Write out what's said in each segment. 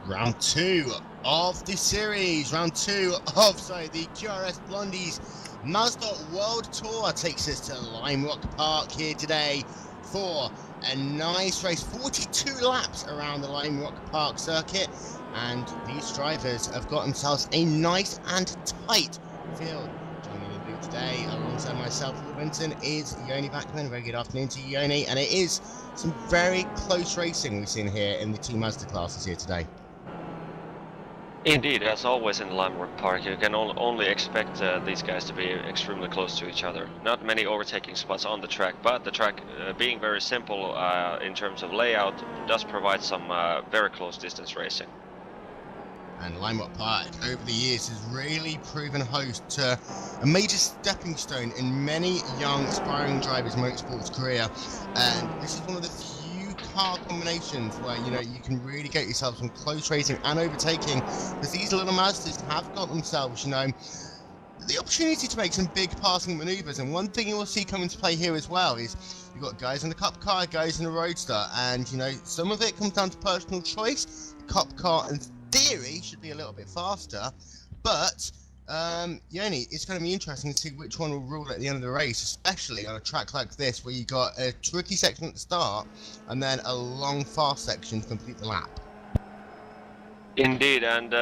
Round 2 of the series, the QRS Blondies Mazda World Tour takes us to Lime Rock Park here today for a nice race, 42 laps around the Lime Rock Park circuit, and these drivers have got themselves a nice and tight field. Joining the booth today alongside myself, Will Vinton, is Yoni Backman. Very good afternoon to you, Yoni, and it is some very close racing we've seen here in the Team Mazda classes here today. Indeed, as always in the Lime Rock Park, you can only expect these guys to be extremely close to each other. Not many overtaking spots on the track, but the track being very simple in terms of layout does provide some very close distance racing. And Lime Rock Park over the years has really proven host to a major stepping stone in many young aspiring drivers' motorsports career, and this is one of the few car combinations where you can really get yourself some close racing and overtaking, because these little Mazdas have got themselves the opportunity to make some big passing maneuvers. And one thing you will see come into play here as well is you've got guys in the Cup car, guys in the Roadster, and some of it comes down to personal choice. The Cup car in theory should be a little bit faster, but Yoni, it's going to be interesting to see which one will rule at the end of the race, especially on a track like this where you've got a tricky section at the start and then a long fast section to complete the lap. Indeed, and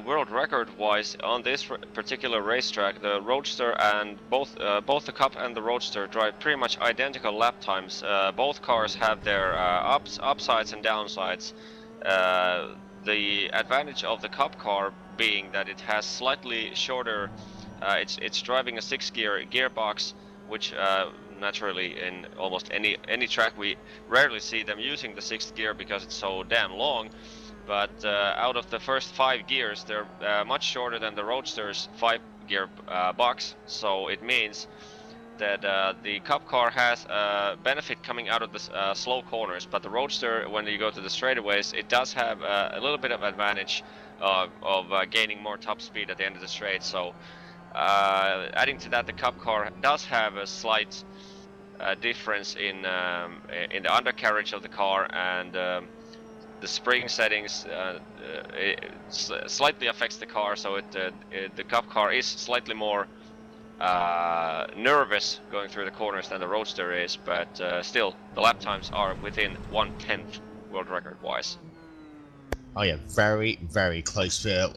world record-wise, on this particular racetrack, the Roadster and both the Cup and the Roadster drive pretty much identical lap times. Both cars have their upsides and downsides. The advantage of the Cup car being that it has slightly shorter, it's driving a 6-gear gearbox, which naturally in almost any track we rarely see them using the 6th gear because it's so damn long. But out of the first 5 gears, they're much shorter than the Roadster's 5-gear box, so it means that the Cup car has a benefit coming out of the slow corners, but the Roadster, when you go to the straightaways, it does have a little bit of advantage of gaining more top speed at the end of the straight. So adding to that, the Cup car does have a slight difference in the undercarriage of the car, and the spring settings slightly affects the car, so the Cup car is slightly more nervous going through the corners than the Roadster is, but still the lap times are within 1/10 world record wise. Oh yeah, very, very close field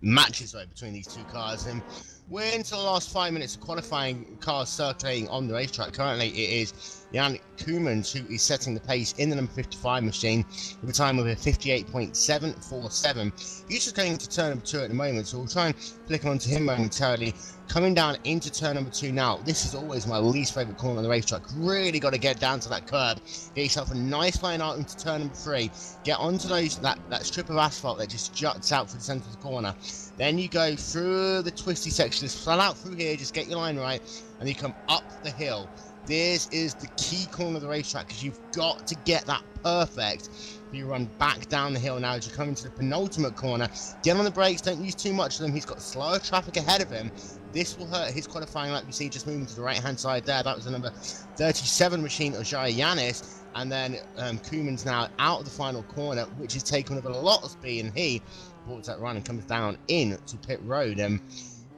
matches right between these two cars, and we're into the last 5 minutes of qualifying cars circulating on the racetrack. Currently it is Jan Koemans who is setting the pace in the number 55 machine with a time of a 58.747. He's just going into turn number 2 at the moment, so we'll try and flick on to him momentarily. Coming down into turn number 2 now. This is always my least favourite corner on the racetrack. Really got to get down to that curb. Get yourself a nice line out into turn number 3. Get onto that strip of asphalt that just juts out through the centre of the corner. Then you go through the twisty section, just flat out through here, just get your line right, and you come up the hill. This is the key corner of the racetrack, because you've got to get that perfect. You run back down the hill now as you come into the penultimate corner. Get on the brakes, don't use too much of them. He's got slower traffic ahead of him. This will hurt his qualifying, like we see just moving to the right hand side there. That was the number 37 machine of Jaya Yanis. And then Koemans now out of the final corner, which is taken with a lot of speed, and he walks that run and comes down in to pit road. And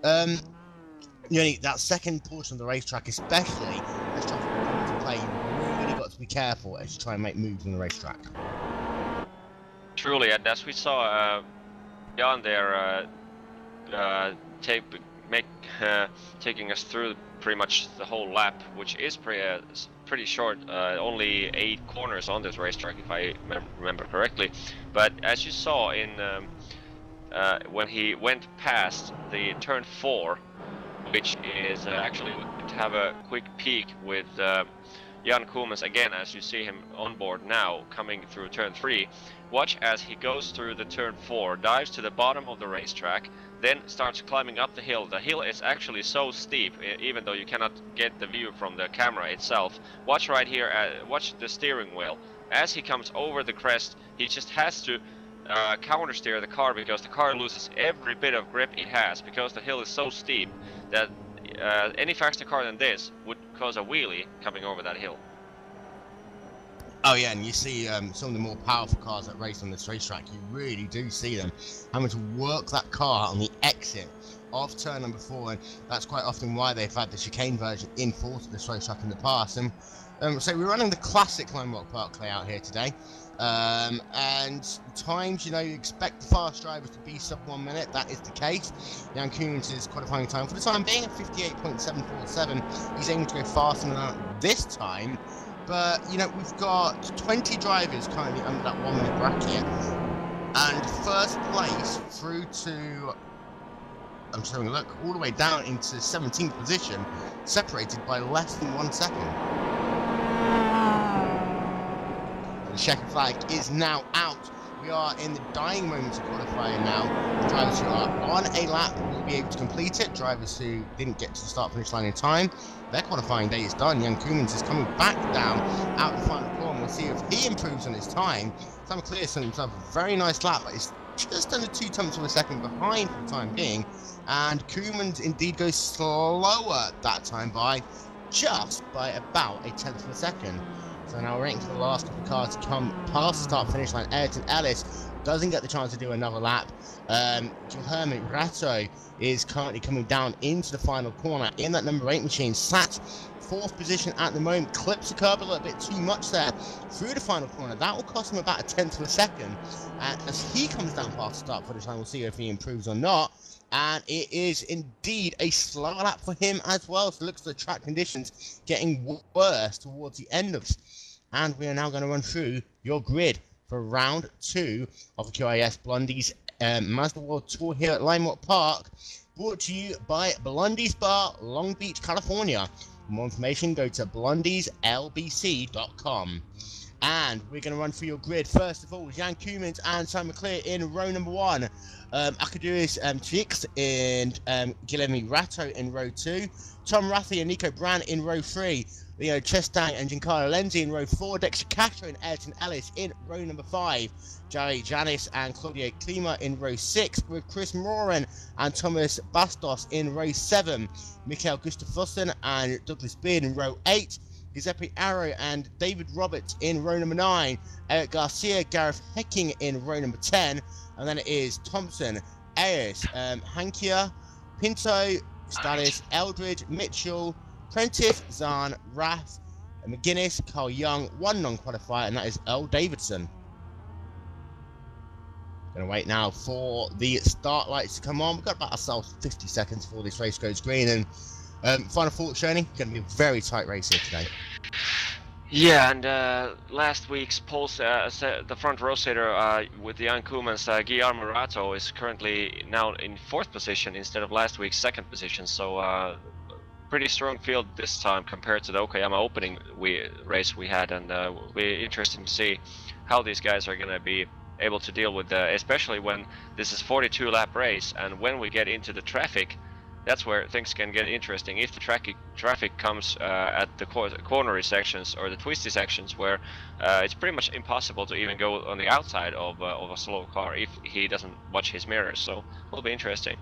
that second portion of the racetrack, especially as traffic comes into play, you've really got to be careful as you try and make moves on the racetrack. Truly, and as we saw Jan there taking us through pretty much the whole lap, which is pretty short, only 8 corners on this racetrack if I remember correctly. But as you saw in when he went past the turn 4, which is actually to have a quick peek with Jan Koemans again, as you see him on board now coming through turn 3. Watch as he goes through the turn 4, dives to the bottom of the racetrack, then starts climbing up the hill. The hill is actually so steep, even though you cannot get the view from the camera itself. Watch right here, watch the steering wheel. As he comes over the crest, he just has to counter steer the car, because the car loses every bit of grip it has, because the hill is so steep that any faster car than this would cause a wheelie coming over that hill. Oh yeah, and you see some of the more powerful cars that race on this racetrack, you really do see them having to work that car on the exit of turn number 4, and that's quite often why they've had the chicane version in force of this racetrack in the past. And so we're running the classic Lime Rock Park layout here today, and times, you know, you expect the fast drivers to be sub 1 minute. That is the case. Jan Koemens' qualifying time for the time being at 58.747. He's aiming to go faster than that this time. But, you know, we've got 20 drivers currently under that 1 minute bracket. And first place through to, I'm just having a look, all the way down into 17th position, separated by less than 1 second. The checkered flag is now out. We are in the dying moments of qualifying now. The drivers who are on a lap will be able to complete it. Drivers who didn't get to the start-finish line in time, their qualifying day is done. Jan Koemens is coming back down out the final corner. We'll see if he improves on his time. Sam Clear sent himself a very nice lap, but he's just under 2 tenths of a second behind for the time being. And Koemens indeed goes slower that time by about 1/10 of a second. So now we're waiting for the last couple of cars to come past the start-finish line. Ayrton Ellis doesn't get the chance to do another lap. Guilherme Rato is currently coming down into the final corner in that number 8 machine. Sat 4th position at the moment, clips the curb a little bit too much there through the final corner. That will cost him about 1/10 of a second. And as he comes down past the start-finish line, we'll see if he improves or not. And it is indeed a slower lap for him as well. So it looks like the track conditions getting worse towards the end of it. And we are now going to run through your grid for round 2 of the QIS Blondie's Mazda World Tour here at Lime Rock Park, brought to you by Blondie's Bar, Long Beach, California. For more information, go to blondieslbc.com. And we're going to run through your grid. First of all, Jan Koemens and Simon McClear in row number 1. Akaduris Trix and Guilherme Rato in row 2. Tom Rathi and Nico Brand in row 3. Leo Chestang and Giancarlo Lenzi in row 4. Dexter Castro and Ayrton Ellis in row number 5. Jerry Janis and Claudio Klima in row 6, with Chris Moran and Thomas Bastos in row 7. Mikael Gustafsson and Douglas Beard in row 8. Giuseppe Arrow and David Roberts in row number 9. Eric Garcia, Gareth Hecking in row number 10. And then it is Thompson, Ayers, Hankia, Pinto, Stanis, Eldridge, Mitchell, Prentice, Zahn, Rath, McGuinness, Carl Young, one non-qualifier, and that is Earl Davidson. Gonna wait now for the start lights to come on. We've got about ourselves 50 seconds before this race goes green, and final thoughts, Shoney. Gonna be a very tight race here today. Yeah, and last week's polls, the front row sitter with Jan Koemens, Guillermo Rato, is currently now in 4th position instead of last week's 2nd position. So pretty strong field this time compared to the Okayama opening race we had, and it'll be interesting to see how these guys are going to be able to deal with, especially when this is 42 lap race, and when we get into the traffic, that's where things can get interesting. If the traffic comes at the cornery sections or the twisty sections, where it's pretty much impossible to even go on the outside of a slow car if he doesn't watch his mirrors. So it'll be interesting.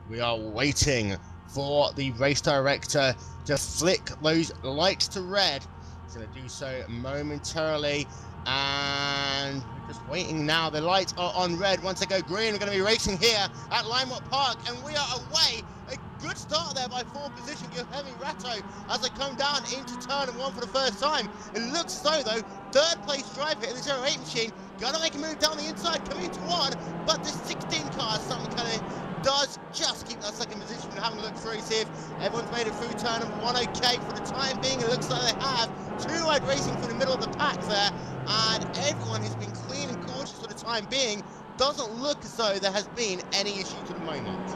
We are waiting for the race director to flick those lights to red. He's going to do so momentarily, and we're just waiting now. The lights are on red. Once they go green, we're going to be racing here at Lime Rock Park, and we are away. A good start there by 4th position Guilherme Rato as they come down into turn number 1 for the first time. It looks as though, 3rd place driver in the 08 machine going to make a move down the inside, coming into 1, but the 16 car, something kind of does just keep that 2nd position. We're having a look through, see if everyone's made it through turn number 1 okay. For the time being, it looks like they have. 2-wide racing through the middle of the pack there, and everyone has been clean and cautious for the time being. Doesn't look as though there has been any issues at the moment.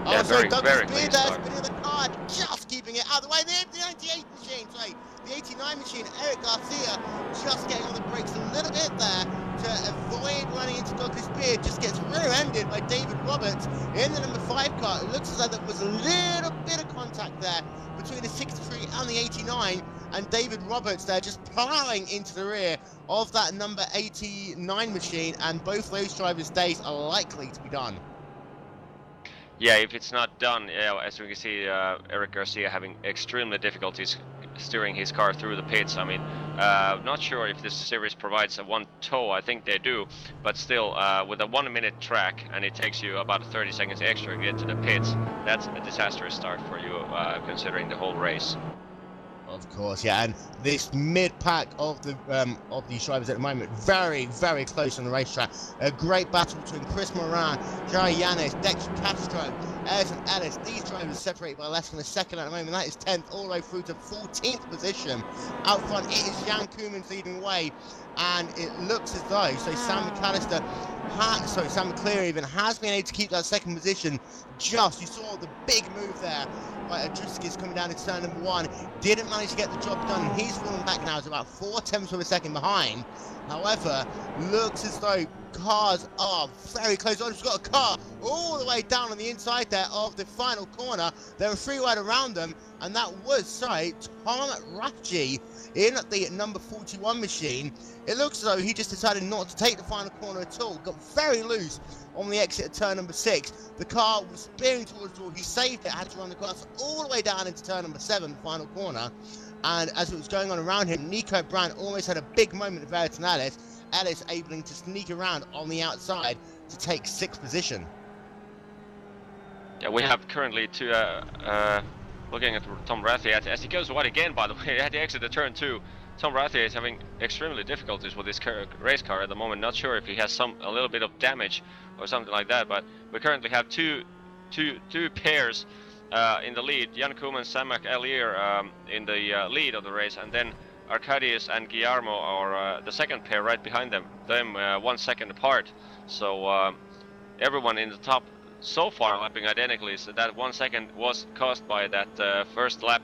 Yeah, so Douglas very Beard clean there, start. spinning the car, just keeping it out of the way. The 98 machine, the 89 machine, Eric Garcia, just getting on the brakes a little bit there to avoid running into Douglas Beard. Just gets rear-ended by David Roberts in the number 5 car. It looks as though there was a little bit of contact there between the 63 and the 89, and David Roberts there just plowing into the rear of that number 89 machine, and both those drivers' days are likely to be done. Yeah, if it's not done, as we can see, Eric Garcia having extremely difficulties steering his car through the pits. I mean, not sure if this series provides a one toe. I think they do, but still, with a 1 minute track and it takes you about 30 seconds extra to get to the pits, that's a disastrous start for you, considering the whole race. Of course, yeah, and this mid-pack of these drivers at the moment, very, very close on the racetrack. A great battle between Chris Moran, Jari Yanis, Dexter Castro, Ayrton Ellis. These drivers separated by less than a second at the moment. That is 10th all the way through to 14th position. Out front, it is Jan Koemans leading the way, and it looks as though Sam McCleary even has been able to keep that second position. You saw the big move there. Right, Adruskis coming down into turn number 1, didn't manage to get the job done. He's fallen back now, it's about 0.4 of a second behind. However, looks as though cars are very close on. We've got a car all the way down on the inside there of the final corner. There were 3 wide around them, and that was, Tom Rafji in the number 41 machine. It looks as though he just decided not to take the final corner at all. Got very loose on the exit of turn number 6. The car was spearing towards the wall. He saved it, had to run the grass all the way down into turn number 7, final corner. And as it was going on around him, Nico Brandt almost had a big moment of Ayrton Ellis. Ellis able to sneak around on the outside to take 6th position. Yeah, we have currently looking at Tom Rathie as he goes wide again, by the way, at the exit of turn 2. Tom Rathie is having extremely difficulties with his race car at the moment. Not sure if he has a little bit of damage or something like that, but we currently have two pairs in the lead. Jan Koeman, Samak Alier in the lead of the race, and then Arkadius and Guillermo are the second pair right behind them 1 second apart. So everyone in the top so far lapping identically, so that 1 second was caused by that first lap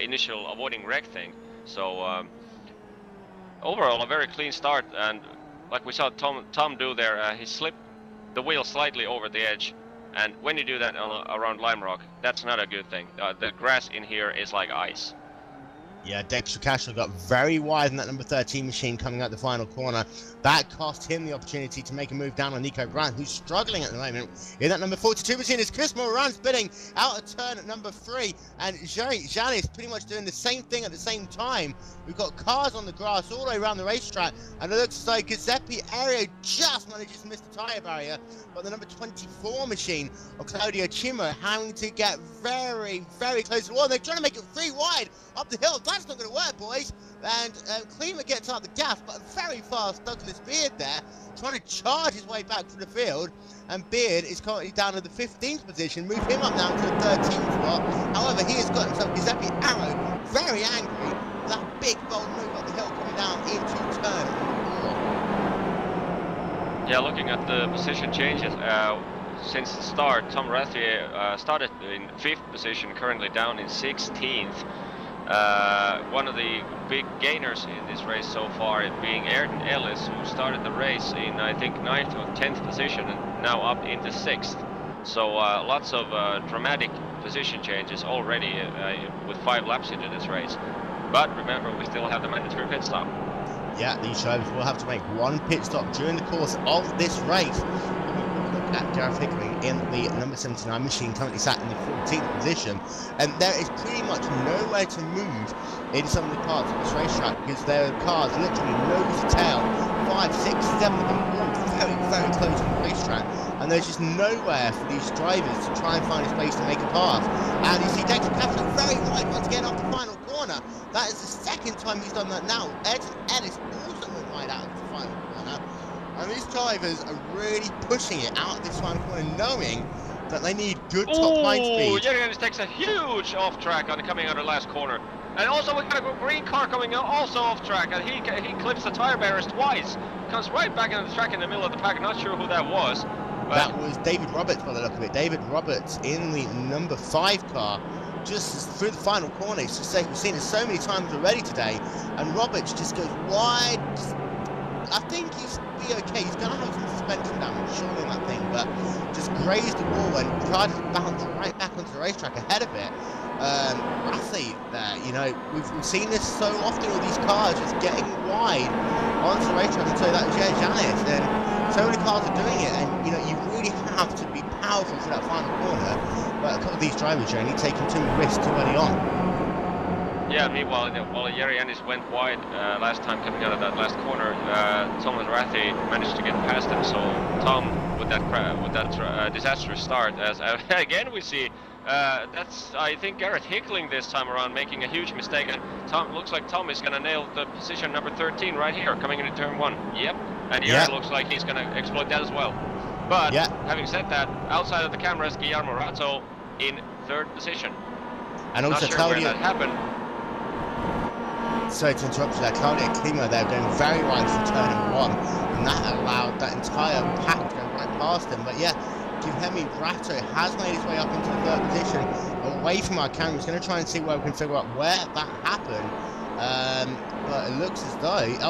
initial avoiding wreck thing. So overall a very clean start, and like we saw Tom do there, he slipped the wheel slightly over the edge, and when you do that around Lime Rock, that's not a good thing. The grass in here is like ice. Yeah, Dexter Castro got very wide in that number 13 machine coming out the final corner. That cost him the opportunity to make a move down on Nico Brandt, who's struggling at the moment. In that number 42 machine is Chris Moran spinning out of turn at number 3, and Janis pretty much doing the same thing at the same time. We've got cars on the grass all the way around the racetrack, and it looks like Giuseppe Ario just manages to miss the tyre barrier, but the number 24 machine of Claudio Cimo having to get very, very close to the wall. They're trying to make it 3 wide up the hill. That's not going to work, boys. And Klima gets out the gas, but very fast Douglas Beard there, trying to charge his way back to the field. And Beard is currently down to the 15th position. Move him up now to the 13th spot. However, he has got himself Giuseppe Arrow very angry. That big bold move up the hill coming down into turn 4. Yeah, looking at the position changes. Since the start, Tom Rathie started in 5th position, currently down in 16th. One of the big gainers in this race so far being Ayrton Ellis, who started the race in, I think, 9th or 10th position and now up into 6th. So lots of dramatic position changes already with 5 laps into this race. But remember, we still have the mandatory pit stop. Yeah, these drivers will have to make 1 pit stop during the course of this race. At Gareth Hickling in the number 79 machine, currently sat in the 14th position, and there is pretty much nowhere to move in some of the parts of this racetrack because there are cars literally nose to tail, 5, 6, 7 of them all very, very close to the racetrack, and there's just nowhere for these drivers to try and find a space to make a pass. And you see Dexter Castro very wide once again off the final corner. That is the 2nd time he's done that now. Ayrton Ellis also went wide out of the final corner. And these drivers are really pushing it out of this final corner, knowing that they need good top-line speed. Jürgens takes a huge off-track on coming out of the last corner. And also we got a green car coming out also off-track, and he clips the tyre barriers twice. Comes right back on the track in the middle of the pack. Not sure who that was. That was David Roberts by the look of it. David Roberts in the number 5 car, just through the final corner. It's just we've seen it so many times already today, and Roberts just goes wide. I think he's be okay. He's going to have some suspension damage, surely, on that thing, but just grazed the wall and tried to bounce right back onto the racetrack ahead of it. Rathie there, you know, we've seen this so often with these cars just getting wide onto the racetrack, and so that was Janis, and so many cars are doing it, and you know, you really have to be powerful for that final corner, but a couple of these drivers are only taking too many risks too early on. Yeah, meanwhile, while Jari Ennis went wide last time coming out of that last corner, Tom Rathy managed to get past him. So Tom, with that disastrous start, as again we see, that's I think Garrett Hickling this time around making a huge mistake, and Tom looks like Tom is gonna nail the position number 13 right here, coming into turn 1. Yep, and Jari looks like he's gonna exploit that as well. But having said that, outside of the cameras, Guillermo Rato in 3rd position. And also not sure where that happened. Sorry to interrupt you there, Claudia Klimo there going very wide for turn number 1, and that allowed that entire pack to go right past him. But yeah, Guilherme Rato has made his way up into the 3rd position, away from our camera. He's going to try and see where we can figure out where that happened. But it looks as though, it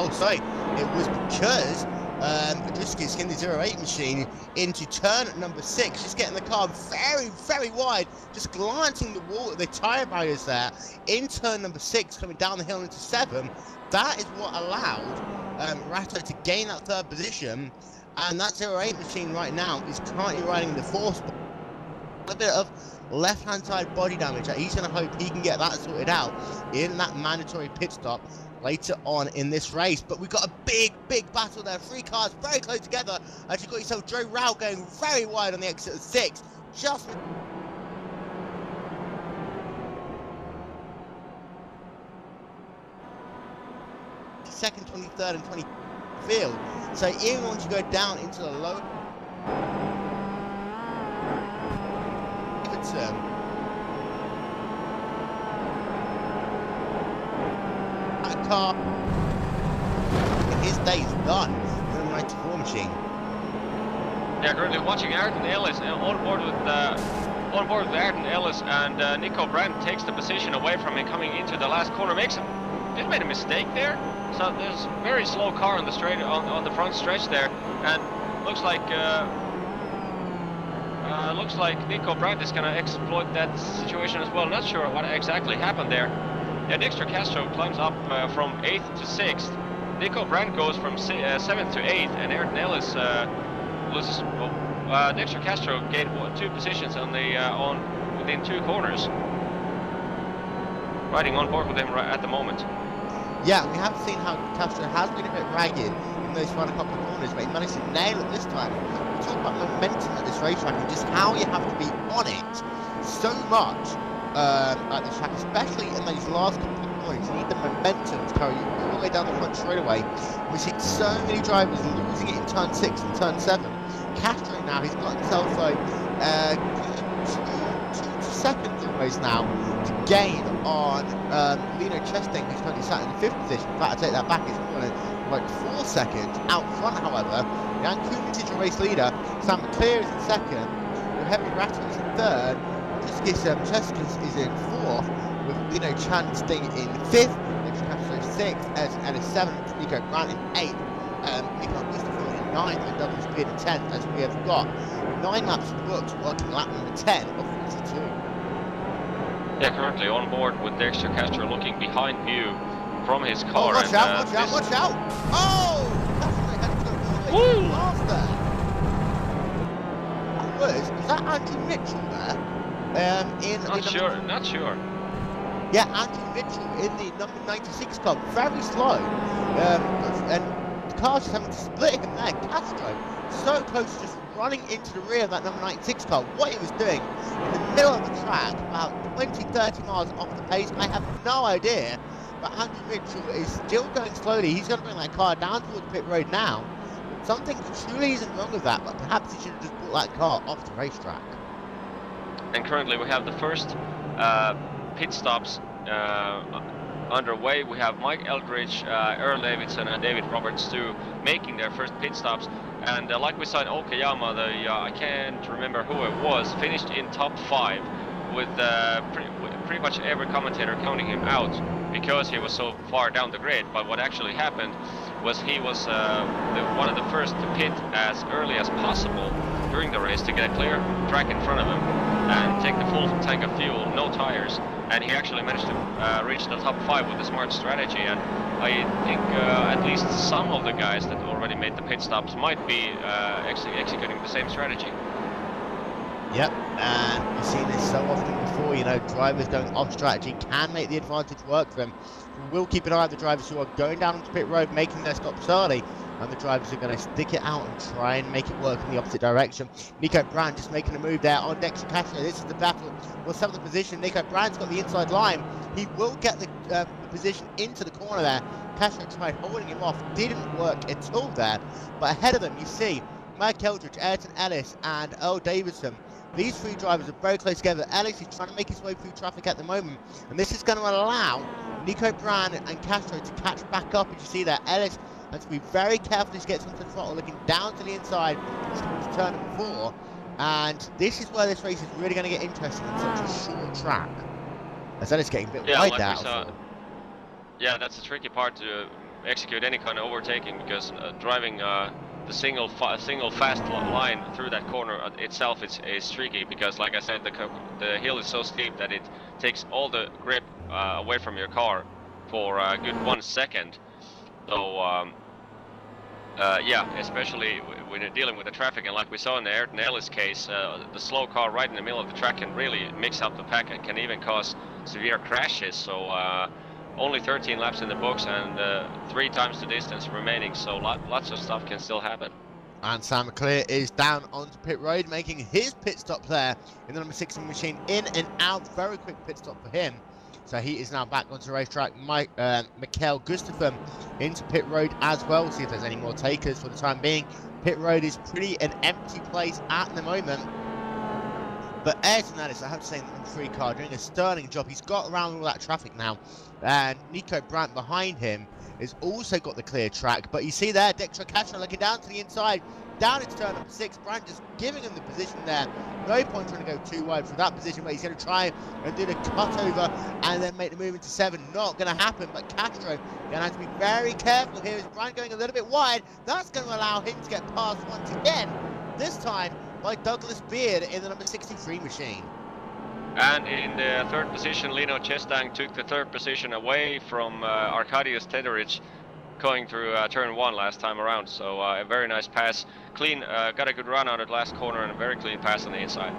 was because Adriski skinned the 08 machine into turn number 6, just getting the car very, very wide, just glancing the tyre barriers there in turn number 6, coming down the hill into 7. That is what allowed Rato to gain that 3rd position, and that 08 machine right now is currently riding in the 4th spot. A bit of left-hand side body damage that he's going to hope he can get that sorted out in that mandatory pit stop later on in this race. But we've got a big battle there. 3 cars very close together, as you've got yourself Joe Rao going very wide on the exit of 6, just second, 23rd and 20th field. So even once you go down into the low turn, that car, his day is done with a 94 machine. Yeah, currently watching Ayrton Ellis on board with Ayrton Ellis, and Nico Brandt takes the position away from him coming into the last corner. Just made a mistake there. So there's a very slow car on the straight on the front stretch there, and looks like Nico Brandt is gonna exploit that situation as well. Not sure what exactly happened there. Yeah, Dexter Castro climbs up from 8th to 6th. Nico Brandt goes from 7th to 8th, and Ayrton Ellis loses. Dexter Castro gained 2 positions on the within 2 corners. Riding on board with him right at the moment. Yeah, we have seen how Castro has been a bit ragged in those final couple of corners, but he managed to nail it this time. We talk about momentum at this racetrack and just how you have to be on it so much at this track, especially in those last couple of corners. You need the momentum to carry you all the way down the front straightaway. We've seen so many drivers losing it in turn 6 and turn 7. Castro now, he's got himself like 2 seconds almost now to gain on Lino Chesting, who's currently sat in the 5th position. In fact, I take that back, it's more than like 4 seconds. Out front, however, Jan Koeman is your race leader, Sam McClear is in 2nd, Guilherme Rato is in 3rd, Chesting is in 4th, with Lino Chesting in 5th, Nick Castro 6th, and in 7th, Nico Brandt in 8th, Nico Mustafa in 9th, and Douglas Beard in 10th, as we have got 9 laps booked, working lap number 10 of 42. Yeah, currently on board with Dexter Castro looking behind view from his car. Watch out! Oh! Castro had to go way past there. Was that Andrew Mitchell there? Not sure. Yeah, Andrew Mitchell in the number 96 car, very slow. And the car's just having to split him there. Castro, so close to just running into the rear of that number 96 car. What he was doing in the middle of the track, about 20-30 miles off the pace, I have no idea. But Andrew Mitchell is still going slowly. He's going to bring that car down towards pit road now. Something truly isn't wrong with that, but perhaps he should have just brought that car off the racetrack. And currently we have the first pit stops underway. We have Mike Eldridge, Earl Davidson and David Roberts too making their first pit stops. And like we saw in Okayama, I can't remember who it was, finished in top 5 with pretty much every commentator counting him out because he was so far down the grid. But what actually happened was he was one of the first to pit as early as possible during the race to get a clear track in front of him and take the full tank of fuel, no tires. And he actually managed to reach the top 5 with a smart strategy. And I think at least some of the guys that already made the pit stops might be executing the same strategy. Yep, and we've seen this so often before, know drivers going off strategy can make the advantage work for them. We'll keep an eye on the drivers who are going down onto pit road, making their stops early, and the drivers are going to stick it out and try and make it work in the opposite direction. Nico Brand just making a move there on Dexter Castro. This is the battle. We'll set up the position. Nico Brand's got the inside line. He will get the position into the corner there. Castro tried holding him off. Didn't work at all there. But ahead of them, you see Mike Eldridge, Ayrton Ellis, and Earl Davidson. These three drivers are very close together. Ellis is trying to make his way through traffic at the moment, and this is going to allow Nico Brand and Castro to catch back up. As you see there, Ellis has to be very careful as he gets onto the throttle, looking down to the inside towards turn 4. And this is where this race is really going to get interesting on such a short track. As Ellis getting a bit wide there. Yeah, that's the tricky part to execute any kind of overtaking, because driving the single fast line through that corner itself is tricky, because like I said, the hill is so steep that it takes all the grip away from your car for a good 1 second. So yeah, especially when you're dealing with the traffic, and like we saw in the Ayrton Ellis case, the slow car right in the middle of the track can really mix up the pack and can even cause severe crashes. So only 13 laps in the books and 3 times the distance remaining, so lots of stuff can still happen. And Sam McClure is down onto pit road, making his pit stop there in the number 16 machine. In and out, very quick pit stop for him. So he is now back onto the racetrack. Mikael Gustafsson into pit road as well. See if there's any more takers for the time being. Pit road is pretty an empty place at the moment. But Ayrton Ellis, I have to say, in the number 3 car, doing a sterling job. He's got around all that traffic now. And Nico Brandt behind him has also got the clear track. But you see there, Dexter Castro looking down to the inside. Down into turn number 6. Brandt just giving him the position there. No point trying to go too wide from that position, but he's going to try and do the cutover and then make the move into 7. Not going to happen, but Castro going to have to be very careful here. Is Brandt going a little bit wide? That's going to allow him to get past once again. This time by Douglas Beard in the number 63 machine. And in the 3rd position, Lino Chestang took the 3rd position away from Arkadiusz Tedorich, going through turn 1 last time around. So a very nice pass, clean, got a good run on it last corner, and a very clean pass on the inside.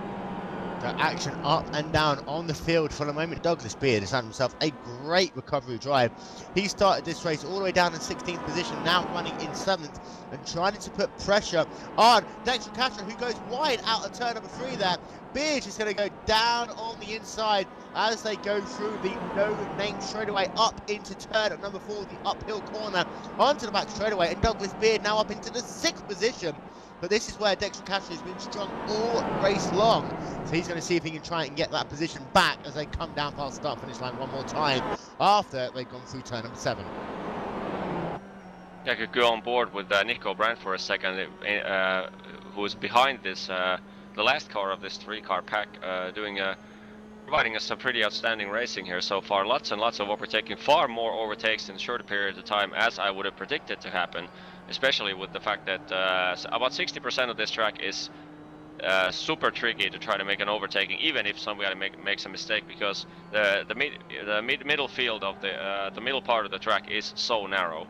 The action up and down on the field for the moment. Douglas Beard has had himself a great recovery drive. He started this race all the way down in 16th position, now running in 7th and trying to put pressure on Dexter Castro, who goes wide out of turn number 3 there. Beard is going to go down on the inside as they go through the no-name straightaway up into turn number 4, the uphill corner onto the back straightaway, and Douglas Beard now up into the 6th position. But this is where Dexter Castro has been strong all race long. So he's going to see if he can try and get that position back as they come down past the start-finish line one more time after they've gone through turn number 7. I could go on board with Nico Brandt for a second, who's behind this, the last car of this 3-car pack, providing us some pretty outstanding racing here so far. Lots and lots of overtaking, far more overtakes in shorter periods of time, as I would have predicted to happen, especially with the fact that about 60% of this track is super tricky to try to make an overtaking, even if somebody makes a mistake, because the middle field of the middle part of the track is so narrow.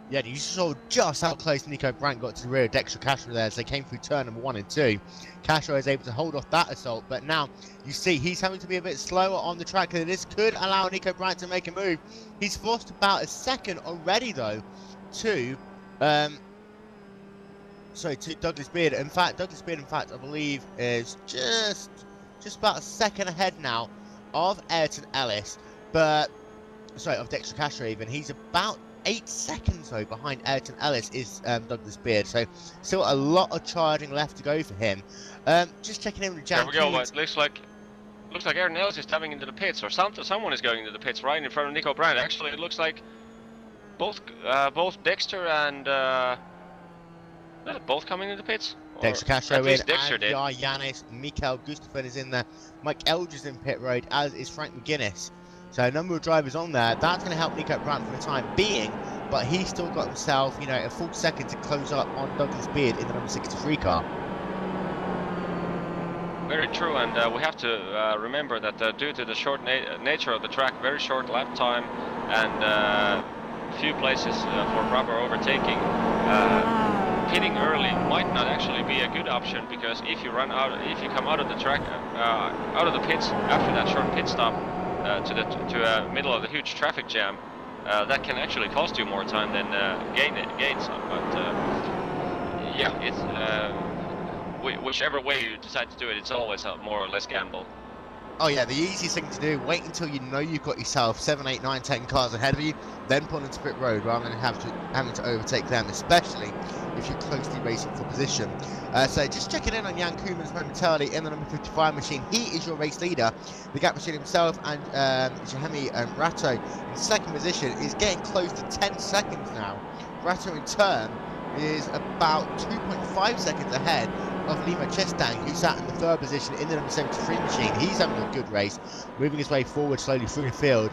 Yeah, you saw just how close Nico Brandt got to the rear of Dexter Castro there as they came through turn number 1 and 2. Castro is able to hold off that assault, but now you see he's having to be a bit slower on the track, and this could allow Nico Brandt to make a move. He's forced about a second already, though, to Douglas Beard. In fact, Douglas Beard, I believe, is just about a second ahead now of Ayrton Ellis, of Dexter Castro even. He's about 8 seconds though behind Ayrton Ellis is Douglas Beard, so still a lot of charging left to go for him. Just checking in with Jack. There we go. It looks like Ayrton Ellis is coming into the pits, or someone is going into the pits right in front of Nico Brandt. Actually, it looks like both Dexter and both coming into the pits. Dexter Castro in, Dexter and did. Yanis, Mikael Gustafsson is in there. Mike Eldridge is in pit road, as is Frank McGuinness. So a number of drivers on there. That's going to help Nico Brandt for the time being, but he's still got himself, a full second to close up on Douglas Beard in the number 63 car. Very true, and we have to remember that due to the short nature of the track, very short lap time, and few places for proper overtaking, pitting early might not actually be a good option, because if you come out of the track, out of the pits after that short pit stop to the middle of the huge traffic jam, that can actually cost you more time than gain some. But yeah, it's whichever way you decide to do it, it's always a more or less gamble. Oh yeah, the easiest thing to do, wait until you know you've got yourself 7, 8, 9, 10 cars ahead of you, then pull into pit road rather than having to overtake them, especially if you're closely racing for position. So just checking in on Jan Koeman's momentarily in the number 55 machine. He is your race leader. The gap between himself and Jahemi Rato in second position is getting close to 10 seconds now. Rato in turn is about 2.5 seconds ahead of Lima Chestang, who sat in the third position in the number 73 machine. He's having a good race, moving his way forward slowly through the field.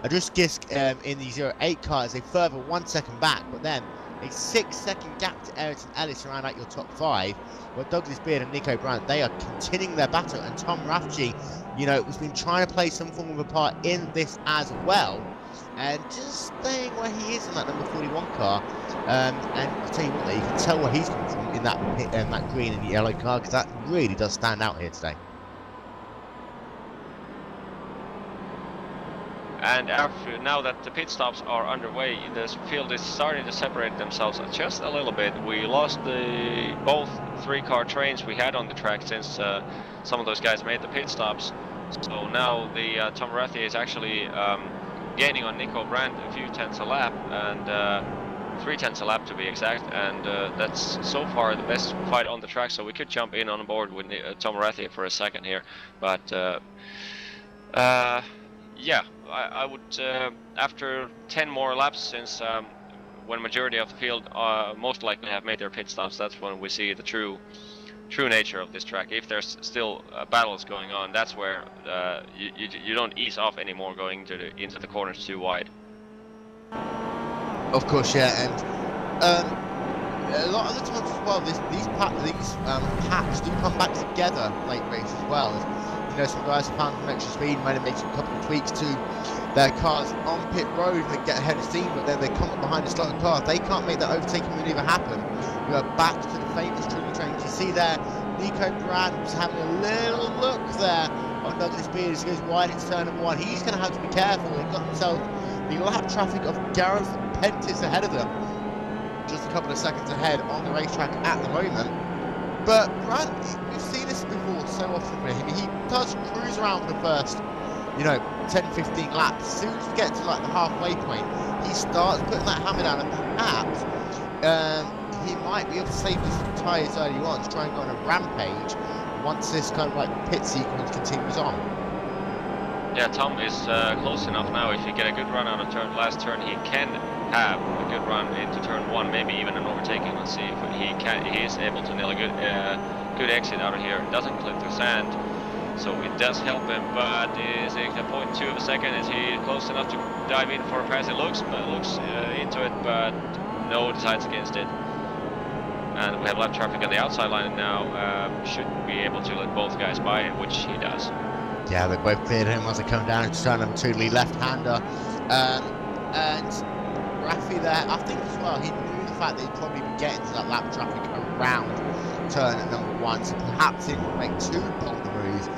Adrus Gisk in the 08 car is a further 1 second back, but then a 6-second gap to Ayrton Ellis around at your top 5. Well, Douglas Beard and Nico Brandt, they are continuing their battle, and Tom Rafji, you know, has been trying to play some form of a part in this as well, and just staying where he is in that number 41 car. And I'll tell you what, you can tell where he's coming from in that green and yellow car, because that really does stand out here today. And now that the pit stops are underway, the field is starting to separate themselves just a little bit. We lost both 3-car trains we had on the track since some of those guys made the pit stops. So now the Tom Rathie is actually gaining on Nico Brandt a few tenths a lap, and 3 tenths a lap to be exact, and that's so far the best fight on the track, so we could jump in on board with Tom Rathie for a second here, but yeah, I would, after 10 more laps, since when majority of the field most likely have made their pit stops, that's when we see the true nature of this track. If there's still battles going on, that's where you don't ease off anymore going into the corners too wide. Of course, yeah, and a lot of the times as well, these packs do come back together late race as well. You know, some guys have found some extra speed, might have made a couple of tweaks to their cars on pit road and get ahead of steam, but then they come up behind a slot of cars. They can't make that overtaking maneuver happen. We are back to the famous trailing trains. You see there, Nico Brandt was having a little look there on Douglas Beard as he goes wide into turn number 1. He's going to have to be careful. He got himself the lap traffic of Gareth Pentis ahead of them, just a couple of seconds ahead on the racetrack at the moment. But Brandt, we've seen this before so often with him. He does cruise around for the first, 10-15 laps. As soon as we get to like the halfway point, he starts putting that hammer down, and perhaps he might be able to save his tyres early on to try and go on a rampage once this kind of like pit sequence continues on. Yeah, Tom is close enough now. If you get a good run on a last turn, he can have a good run into turn 1, maybe even an overtaking. Let's see if he is able to nail a good exit out of here. Doesn't clip the sand, so it does help him. But is it a 0.2 of a second? Is he close enough to dive in for a pass? It looks into it, but no, decides against it. And we have left traffic on the outside line now. Should be able to let both guys by, which he does. Yeah, they both cleared him as they come down into turn number 2, lead left-hander. And Raffi there, I think as well, he knew the fact that he'd probably be getting to that lap traffic around turn at number 1, so perhaps he didn't make too bold a move,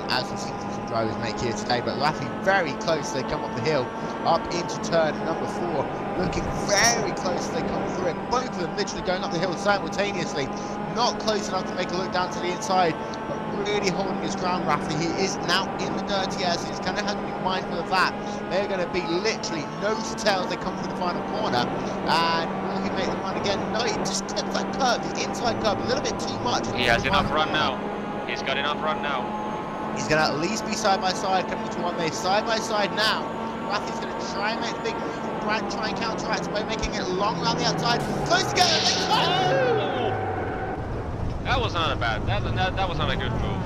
as we've seen some drivers make here today. But Raffi very close, they come up the hill, up into turn number 4, looking very close as they come through it. Both of them literally going up the hill simultaneously, not close enough to make a look down to the inside, but really holding his ground. Raffi, he is now in the dirty air, so he's going to have to be mindful of that. They're going to be literally nose to tail as they come through the final corner. And will he make the run again? No, he just clips that curve, the inside curve, a little bit too much. He has enough run now. He's got enough run now. He's going to at least be side by side, coming to one there, side by side now. Raffi's going to try and make the big move. Brandt try and counteract by making it long around the outside. Close together. Oh! That was not a bad. That was not a good move.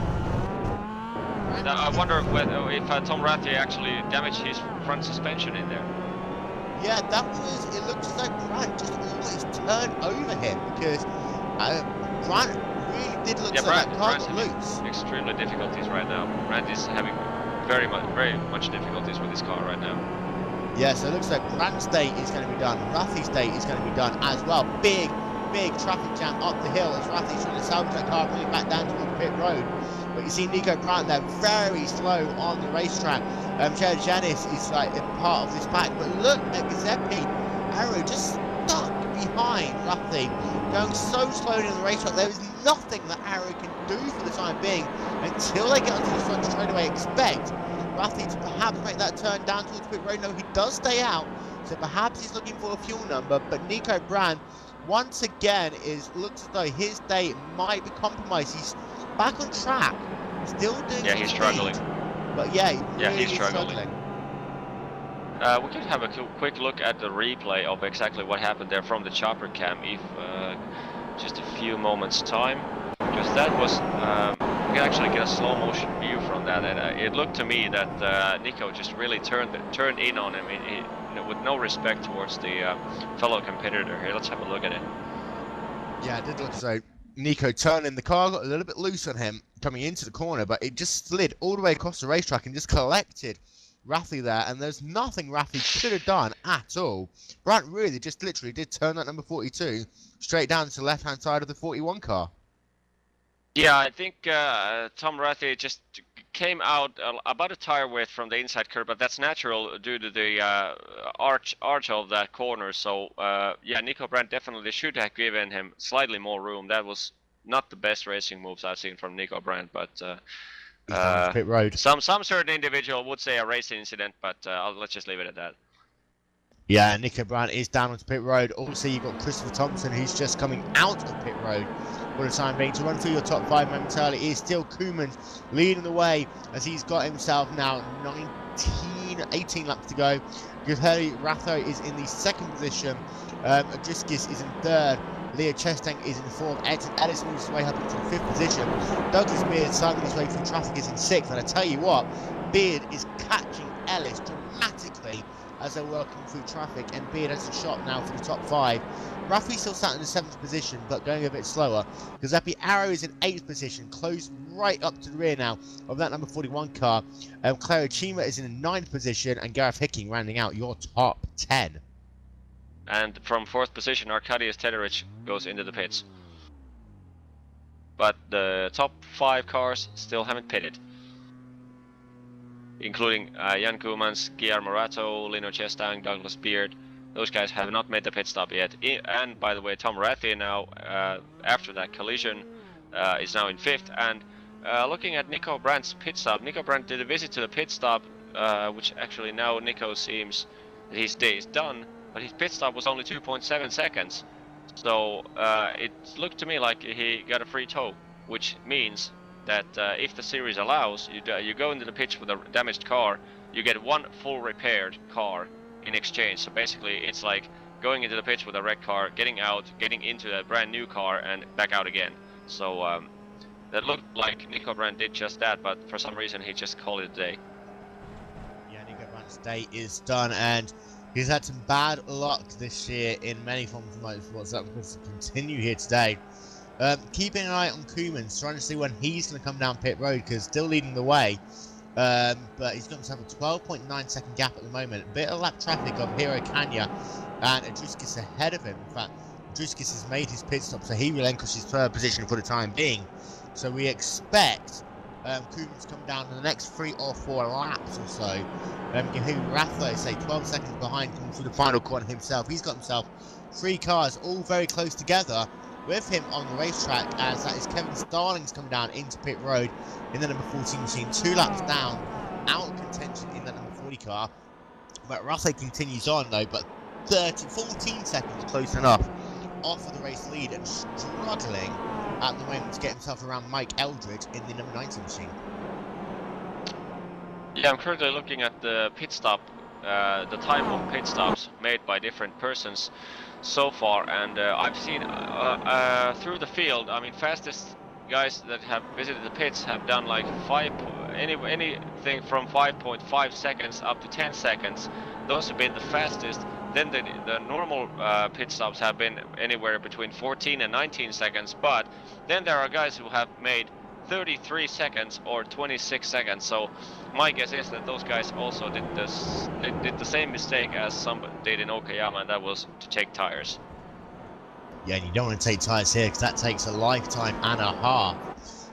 I wonder if Tom Rathie actually damaged his front suspension in there. Yeah, that was. It looked as though Brandt just always turned over him, because Brandt really did look like that car got loose. Extremely difficulties right now. Brandt is having very much difficulties with his car right now. Yeah, so it looks like Brandt's day is going to be done. Rathie's day is going to be done as well. Big big traffic jam up the hill as Rathi's trying to salvage that car, bring it back down toward pit road. But you see Nico Brandt there very slow on the racetrack. Jared Janis is like a part of this pack, but look at Giuseppe Arrow just stuck behind Rathi, going so slowly on the racetrack. There is nothing that Arrow can do for the time being until they get onto the front straightaway. Expect Rathi to perhaps make that turn down towards pit road. No, he does stay out, so perhaps he's looking for a fuel number. But Nico Brandt once again looks as though his day might be compromised. He's back on track, still doing. Yeah, he's struggling. But yeah, he's struggling. We could have a quick look at the replay of exactly what happened there from the chopper cam, if just a few moments time, because that was we can actually get a slow motion view from that, and it looked to me that Nico just really turned in on him, with no respect towards the fellow competitor here. Let's have a look at it. Yeah, it did look so. Nico turning the car, got a little bit loose on him coming into the corner, but it just slid all the way across the racetrack and just collected Rathi there, and there's nothing Rathi could have done at all. Brandt really just literally did turn that number 42 straight down to the left-hand side of the 41 car. Yeah, I think Tom Rathi just came out about a tire width from the inside curb, but that's natural due to the arch of that corner. So yeah, Nico Brandt definitely should have given him slightly more room. That was not the best racing moves I've seen from Nico Brandt, but pit road. Some certain individual would say a racing incident, but let's just leave it at that. Yeah, Nico Brandt is down onto pit road. Also, you've got Christopher Thompson, who's just coming out of pit road for the time being. To run through your top 5 momentarily is still Koeman leading the way as he's got himself now 18 laps to go. Gutheri Ratho is in the 2nd position. Adriskis is in 3rd. Leo Chestang is in 4th. Ellis moves his way up into the 5th position. Douglas Beard cycling his way through traffic is in 6th. And I tell you what, Beard is catching Ellis dramatically as they're working through traffic, and Beard has a shot now for the top 5. Rafi still sat in the 7th position, but going a bit slower. Giuseppe Arrow is in 8th position, close right up to the rear now of that number 41 car. Claire Chima is in the 9th position, and Gareth Hicking rounding out your top 10. And from 4th position, Arkadiusz Tedorich goes into the pits. But the top 5 cars still haven't pitted, including Jan Koemans, Guillermo Rato, Lino Chestang, Douglas Beard. Those guys have not made the pit stop yet. And by the way, Tom Rathi now, after that collision, is now in 5th. And looking at Nico Brandt's pit stop, Nico Brandt did a visit to the pit stop, which actually now Nico seems that his day is done, but his pit stop was only 2.7 seconds. So it looked to me like he got a free tow, which means that if the series allows, you go into the pits with a damaged car, you get 1 full repaired car in exchange. So basically it's like going into the pits with a wrecked car, getting out, getting into a brand new car, and back out again. So that looked like Nico Brandt did just that, but for some reason he just called it a day. Yeah, Nico Brandt's day is done, and he's had some bad luck this year in many forms of motorsports. That was going to continue here today. Keeping an eye on Koemans, trying to see when he's going to come down pit road, because still leading the way. But he's got himself a 12.9 second gap at the moment. A bit of lap traffic of Hiro Kanya and Adriskis ahead of him. In fact, Adriskis has made his pit stop, so he relinquishes 3rd position for the time being. So we expect Koemans to come down in the next 3 or 4 laps or so. Gahoo Ratho, say 12 seconds behind, coming through the final corner himself. He's got himself 3 cars all very close together with him on the racetrack, as that is Kevin Starling's coming down into pit road in the number 14 machine, 2 laps down, out of contention in the number 40 car. But Ratho continues on though, but 14 seconds close enough off of the race lead, and struggling at the moment to get himself around Mike Eldridge in the number 19 machine. Yeah, I'm currently looking at the pit stop, the type of pit stops made by different persons so far, and I've seen through the field, I mean, fastest guys that have visited the pits have done like anything from 5.5 seconds up to 10 seconds. Those have been the fastest. Then the normal pit stops have been anywhere between 14 and 19 seconds, but then there are guys who have made 33 seconds or 26 seconds. So my guess is that those guys also did the same mistake as some did in Okayama, and that was to take tires. Yeah, and you don't want to take tyres here because that takes a lifetime and a half.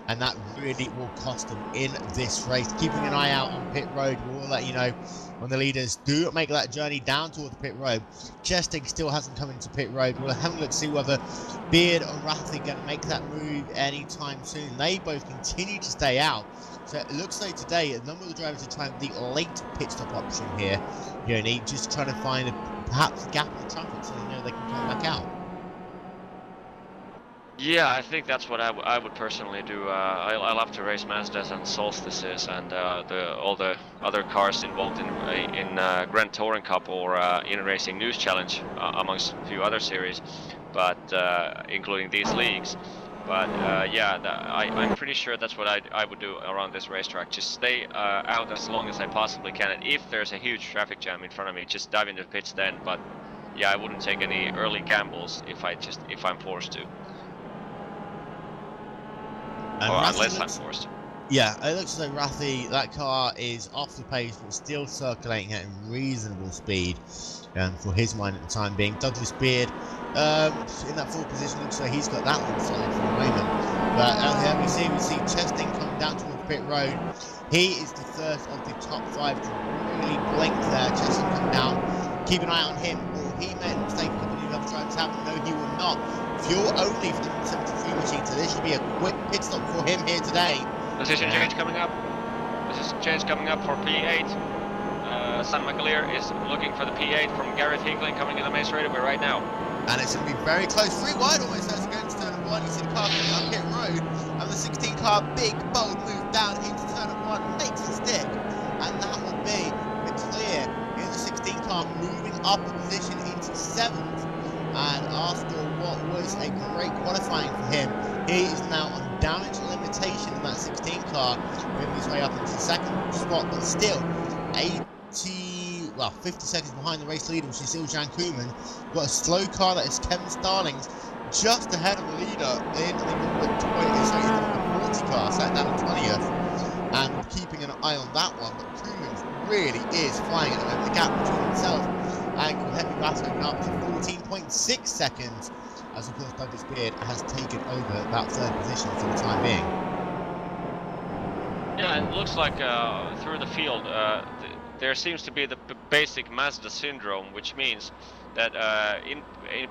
And that really will cost them in this race. Keeping an eye out on pit road, we'll let you know when the leaders do make that journey down toward the pit road. Chesting still hasn't come into pit road. We'll have a look to see whether Beard or Rathy going to make that move anytime soon. They both continue to stay out. So it looks like today a number of the drivers are trying the late pit stop option here. Yoni, just trying to find perhaps a gap in the traffic so they know they can come back out. Yeah, I think that's what I would personally do. I love to race Mazdas and Solstices and all the other cars involved in Grand Touring Cup or in Racing News Challenge, amongst a few other series, but including these leagues. But yeah, I'm pretty sure that's what I would do around this racetrack. Just stay out as long as I possibly can, and if there's a huge traffic jam in front of me, just dive into the pits then. But yeah, I wouldn't take any early gambles if I'm forced to. And or Rathy unless looks, I'm forced. Yeah, it looks as though Rathy, that car is off the pace, but still circulating at reasonable speed for his mind at the time being. Douglas Beard in that fourth position, looks like he's got that one solid for the moment. But here we see Chesting coming down towards pit road. He is the first of the top 5 to really blink there. Chesting coming down. Keep an eye on him. Will he make a mistake? A couple of other drivers haven't. No, he will not. Fuel only for the 73 machine, so this should be a quick pit stop for him here today. Position change coming up. Position change coming up for P8. San McAleer is looking for the P8 from Gareth Hickling coming in the main straightaway right now. And it's going to be very close. 3 wide almost as it goes to turn 1. You see the car coming up pit road. And the 16 car, big, bold move down into turn 1. Makes it stick. And that will be the clear in the 16 car moving up a position into 7th. And after what was a great qualifying for him, he is now on damage limitation in that 16 car, moving his way up into the 2nd spot, but still 50 seconds behind the race leader, which is still Jan Koeman. Got a slow car that is Kevin Starling's just ahead of the leader in the number 40 car, sat down at 20th, and keeping an eye on that one. But Koeman really is flying at the moment. The gap between himself and Heavy Battling up to 14.6 seconds, as of course Douglas Beard has taken over that 3rd position for the time being. Yeah, it looks like through the field there seems to be the basic Mazda syndrome, which means that in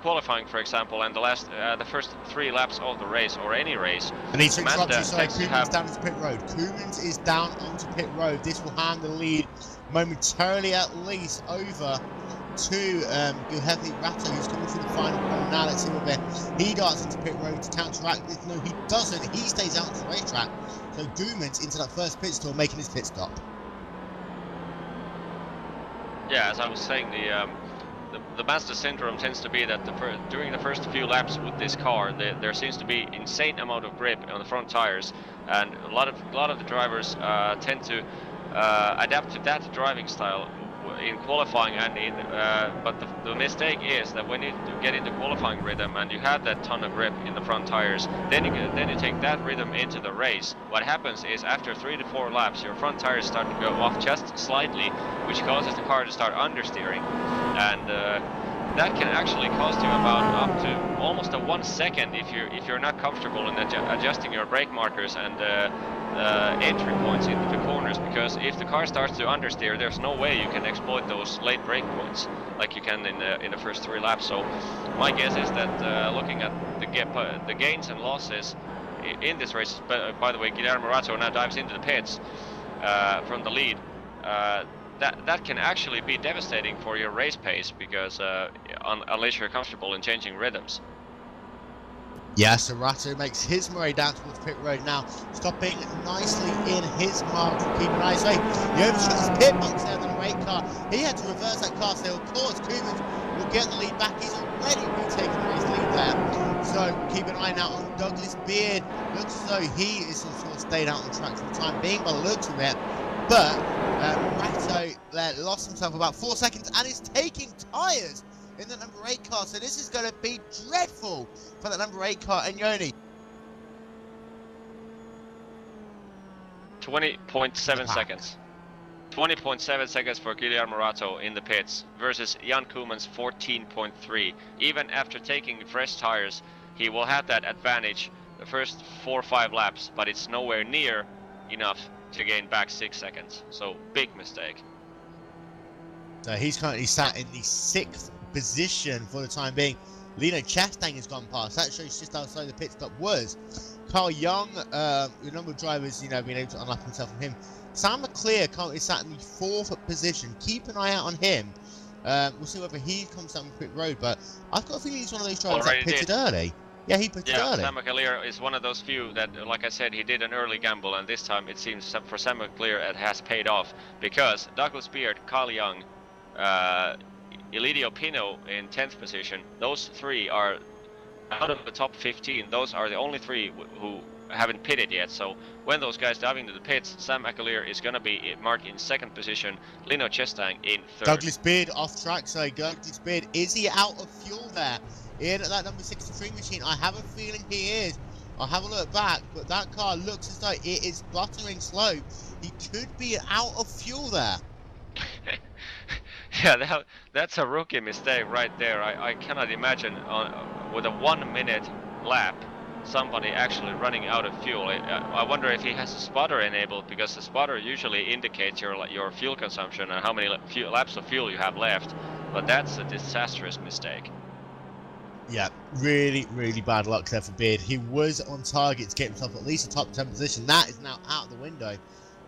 qualifying, for example, and the first 3 laps of the race or any race, I need to interrupt you, sorry, tends to Koeman's down to pit road. Koeman's is down onto pit road. This will hand the lead momentarily at least over to Guhethi Ratto, who's coming through the final corner now. Let's see what he darts into pit road to counteract this. No, he doesn't. He stays out to the racetrack. So Guman's into that first pit stop, making his pit stop. Yeah, as I was saying, the Mazda syndrome tends to be that during the first few laps with this car, there seems to be insane amount of grip on the front tires, and a lot of the drivers tend to adapt to that driving style in qualifying and in but the mistake is that when you get into qualifying rhythm and you have that ton of grip in the front tires, then you take that rhythm into the race. What happens is after 3 to 4 laps your front tires start to go off just slightly, which causes the car to start understeering, and that can actually cost you about up to almost a 1 second if you're not comfortable in adjusting your brake markers and entry points into the corners, because if the car starts to understeer, there's no way you can exploit those late brake points like you can in the first 3 laps. So my guess is that looking at the gains and losses in this race, by the way, Guillermo Ratto now dives into the pits from the lead. That can actually be devastating for your race pace, because unless you're comfortable in changing rhythms. Yeah, so Ratto makes his way down towards pit road now, stopping nicely in his mark. Keep an eye on he overshot his pit box there than the rate car. He had to reverse that car, so of course Koeman will get the lead back. He's already retaken the race lead there. So keep an eye now on Douglas Beard. Looks as though he is sort of stayed out on the track for the time being by the looks of it. But Ratto lost himself about 4 seconds and is taking tyres in the number 8 car, so this is going to be dreadful for the number 8 car. And Yoni, 20.7 seconds. 20.7 seconds for Guillermo Morato in the pits versus Jan Koeman's 14.3. Even after taking fresh tires, he will have that advantage the first 4 or 5 laps, but it's nowhere near enough to gain back 6 seconds. So big mistake. So he's currently sat in the 6th position for the time being. Lino Chastain has gone past. That shows just outside the pit stop was Carl Young. The number of drivers, you know, being able to unlap himself from him. Sam McClear currently sat in the 4th position. Keep an eye out on him. We'll see whether he comes down the pit road, but I've got a feeling he's one of those drivers that pitted early. Yeah, he pitted early. Sam McClear is one of those few that, like I said, he did an early gamble, and this time it seems for Sam McClear it has paid off, because Douglas Beard, Carl Young, Elidio Pino in 10th position, those 3 are out of the top 15. Those are the only 3 who haven't pitted yet. So when those guys dive into the pits, Sam McAleer is going to be marked in 2nd position, Lino Chestang in 3rd. Douglas Beard off track, so Douglas Beard, is he out of fuel there in that number 63 machine? I have a feeling he is. I'll have a look back, but that car looks as though it is buttering slow. He could be out of fuel there. Yeah, that's a rookie mistake right there. I cannot imagine with a 1 minute lap somebody actually running out of fuel. I wonder if he has a spotter enabled, because the spotter usually indicates your fuel consumption and how many laps of fuel you have left, but that's a disastrous mistake. Yeah, really, really bad luck there for Beard. He was on target to get himself at least a top 10 position. That is now out the window.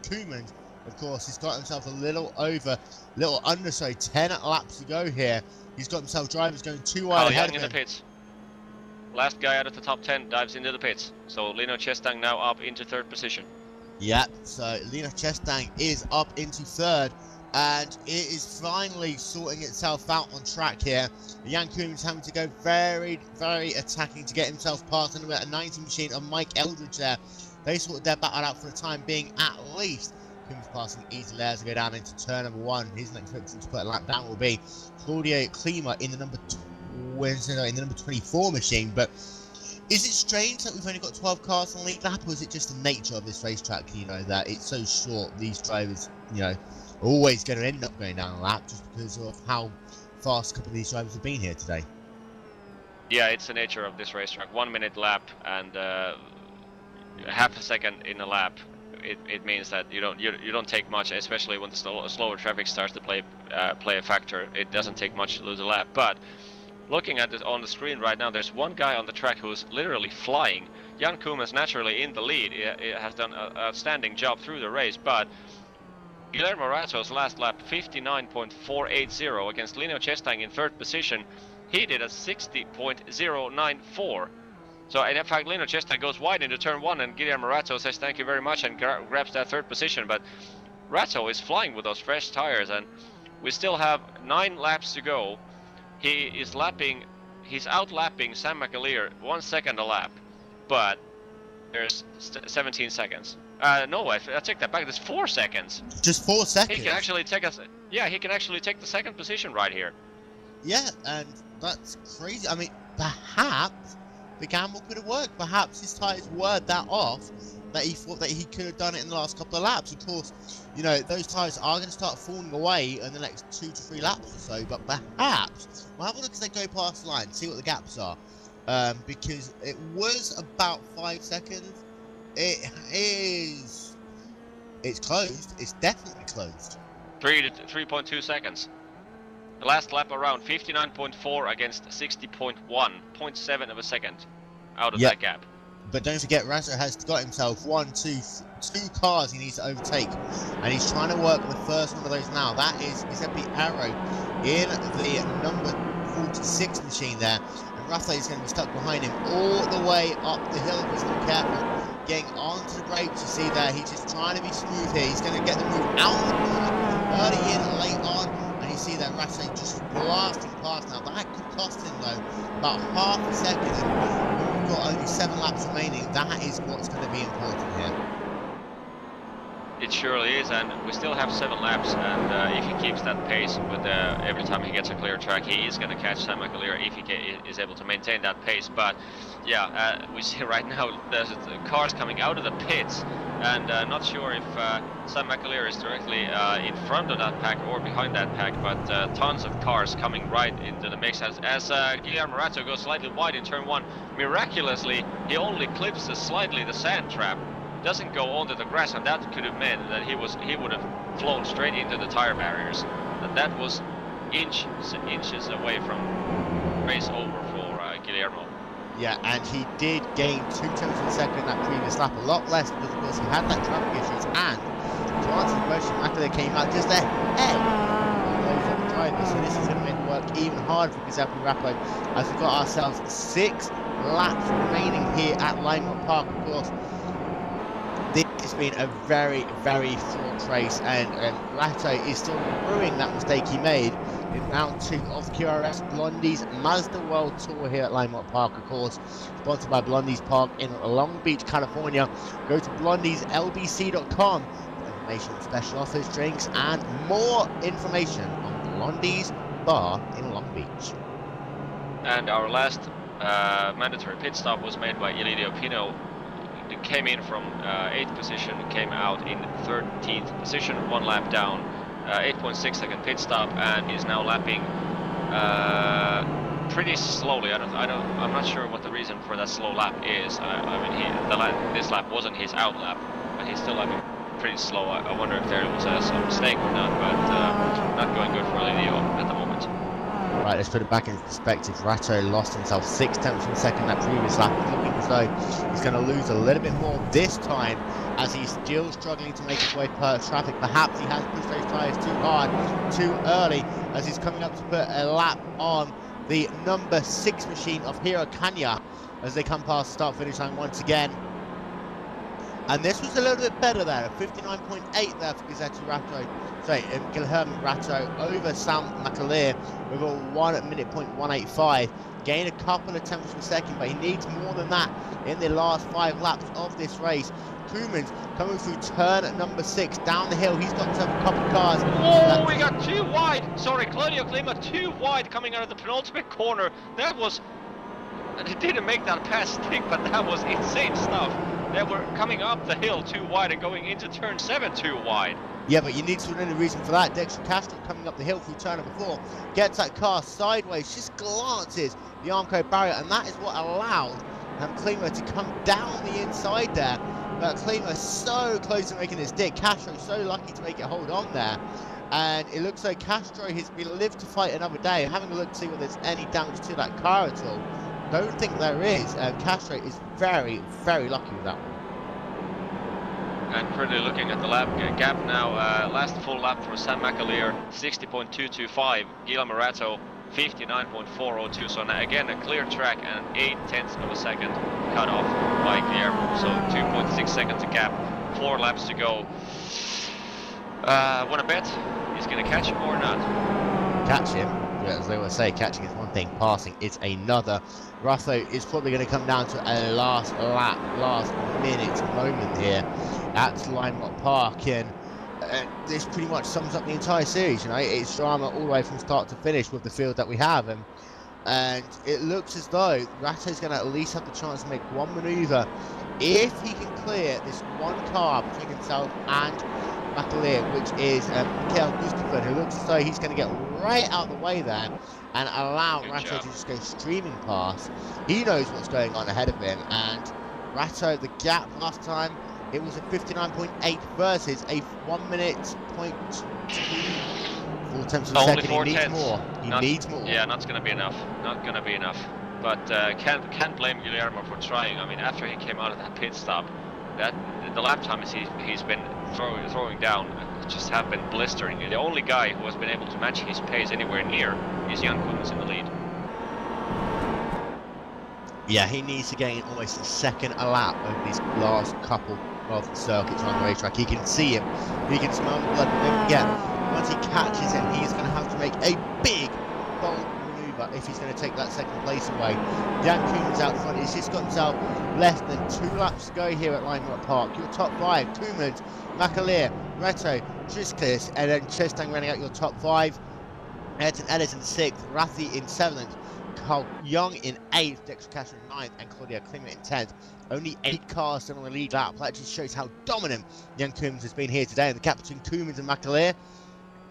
Koeman, of course, he's got himself a little under, sorry, 10 laps to go here. He's got himself drivers going too wide ahead of him. In the pits. Last guy out of the top 10 dives into the pits. So Lino Chestang now up into 3rd position. Yep, so Lino Chestang is up into 3rd, and it is finally sorting itself out on track here. Jan Koeman's having to go very, very attacking to get himself past a 90 machine of Mike Eldridge there. They sorted their battle out for the time being, at least. Koeman's passing easily as they go down into turn number 1. His next person to put a lap down will be Claudio Klima in the number 24 machine. But is it strange that we've only got 12 cars on the lead lap, or is it just the nature of this racetrack, you know, that it's so short? These drivers, you know, are always going to end up going down a lap just because of how fast a couple of these drivers have been here today. Yeah, it's the nature of this racetrack. 1 minute lap and half a second in a lap. It means that you don't take much, especially when the slower traffic starts to play a factor. It doesn't take much to lose a lap. But looking at it on the screen right now, there's one guy on the track who's literally flying. Jan Koeman's naturally in the lead. He has done an outstanding job through the race, but Guillermo Morato's last lap, 59.480 against Lino Chestang in 3rd position. He did a 60.094. So in fact, Lino Chestang goes wide into turn 1, and Guillermo Morato says thank you very much and grabs that 3rd position. But Morato is flying with those fresh tires, and we still have 9 laps to go. He's outlapping Sam McAleer 1 second a lap, but there's 17 seconds. No, I take that back. There's 4 seconds. Just 4 seconds. He can actually take us. Yeah, he can actually take the 2nd position right here. Yeah, and that's crazy. I mean, perhaps the gamble could have worked. Perhaps his tires were that off that he thought that he could have done it in the last couple of laps. Of course, you know, those tires are going to start falling away in the next 2 to 3 laps or so, but perhaps we'll have a look as they go past the line, see what the gaps are, because it was about 5 seconds. It's closed. It's definitely closed. 3.2 seconds. The last lap around 59.4 against 60.1, 0.7 of a second out of that gap. But don't forget, Rasso has got himself 2 cars he needs to overtake, and he's trying to work the first one of those now. That is Giuseppe Arrow in the number 46 machine there, and Rasso is going to be stuck behind him all the way up the hill. He's not careful getting onto the brakes. You see there, he's just trying to be smooth here. He's going to get the move out of the corner early in and late on. You see that Rasso just blasting past now. That could cost him though about half a second, and we've got only 7 laps remaining. That is what's going to be important here. It surely is, and we still have 7 laps, and if he keeps that pace with every time he gets a clear track, he is going to catch Sam McAleer if he is able to maintain that pace. But yeah, we see right now there's cars coming out of the pits, and not sure if Sam McAleer is directly in front of that pack or behind that pack, but tons of cars coming right into the mix as Guillermo Rato goes slightly wide in turn 1. Miraculously, he only clips slightly the sand trap. Doesn't go onto the grass, and that could have meant that he would have flown straight into the tire barriers. And that was inches away from race over for Guillermo. Yeah, and he did gain 2 tenths of a second in that previous lap, a lot less because of course he had that traffic issues. And to answer the question, McAleer came out just ahead of those other drivers, so this is going to make work even harder for Giuseppe Rappo as we've got ourselves 6 laps remaining here at Limehouse Park. Of course, this has been a very, very fraught race, and Rato is still ruining that mistake he made in round 2 of the QRS Blondie's Mazda World Tour here at Limehouse Park, of course, sponsored by Blondie's Park in Long Beach, California. Go to blondieslbc.com for information on special offers, drinks, and more information on Blondie's Bar in Long Beach. And our last mandatory pit stop was made by Elidio Pino. It came in from 8th position, came out in 13th position, 1 lap down, 8.6 second pit stop, and is now lapping pretty slowly. I'm not sure what the reason for that slow lap is. I mean, this lap wasn't his out lap, but he's still lapping pretty slow. I wonder if there was some mistake or not, but not going good for Elidio at the moment. Right, let's put it back into perspective. Rato lost himself 6 tenths of a second that previous lap. It's looking as though he's going to lose a little bit more this time as he's still struggling to make his way past traffic. Perhaps he has pushed those tyres too hard, too early, as he's coming up to put a lap on the number 6 machine of Hiro Kanya as they come past the start-finish line once again. And this was a little bit better there, a 59.8 there for Guillermo Rato over Sam McAleer with a 1 minute point 185. Gain a couple of tenths of a second, but he needs more than that in the last 5 laps of this race. Koeman's coming through turn number 6 down the hill. He's got himself a couple of cars. Oh, we got too wide. Sorry, Claudio Klima too wide coming out of the penultimate corner. That was... It didn't make that pass stick, but that was insane stuff. They were coming up the hill too wide and going into turn 7 too wide. Yeah, but you need to know the reason for that. Dexter Castro coming up the hill through turn number 4, gets that car sideways, just glances the Armco barrier, and that is what allowed Klima to come down the inside there. But Klima so close to making his stick. Castro so lucky to make it hold on there. And it looks like Castro has been lived to fight another day. Having a look to see whether there's any damage to that car at all. Don't think there is. Castro is very, very lucky with that one. And currently looking at the lap gap now, last full lap for Sam McAleer, 60.225, Guillermo Rato, 59.402, so now again a clear track and 8 tenths of a second cut off by Guillermo, so 2.6 seconds a gap, 4 laps to go. Want to bet he's going to catch him or not? Catch him? As they will say, catching is one thing, passing is another. Rato is probably going to come down to a last lap, last minute moment here at Limehouse Park, and this pretty much sums up the entire series. You know, it's drama all the way from start to finish with the field that we have, and it looks as though Rato's going to at least have the chance to make one manoeuvre if he can clear this one car between himself and McAleer, which is Mikael Gustafsson, who looks as though he's going to get right out of the way there and allow Rato to just go streaming past. He knows what's going on ahead of him, and Rato, the gap last time, it was a 59.8 versus a 1 minute point 4 tenths of a second. He needs more. He needs more. Yeah, not going to be enough. Not going to be enough. But can't blame Guillermo for trying. I mean, after he came out of that pit stop, that the lap times he's been throwing down just have been blistering. The only guy who has been able to match his pace anywhere near is Jan Koeman in the lead. Yeah, he needs to gain almost a second a lap over these last couple of circuits on the racetrack. He can see him, he can smell the blood, but then again, once he catches him, he's going to have to make a big, bold manoeuvre out if he's going to take that second place away. Jan Koeman's out front. He's just got himself less than 2 laps to go here at Lime Park. Your top 5, Koeman, McAleer, Reto, Trisclis, and then Chestang running out your top 5. Ayrton Ellis in 6th, Rathi in 7th, Carl Young in 8th, Dexter Cash in 9th, and Claudia Klimt in 10th. Only 8 cars still on the lead lap. That just shows how dominant Jan Koeman has been here today. And the gap between Koeman and McAleer,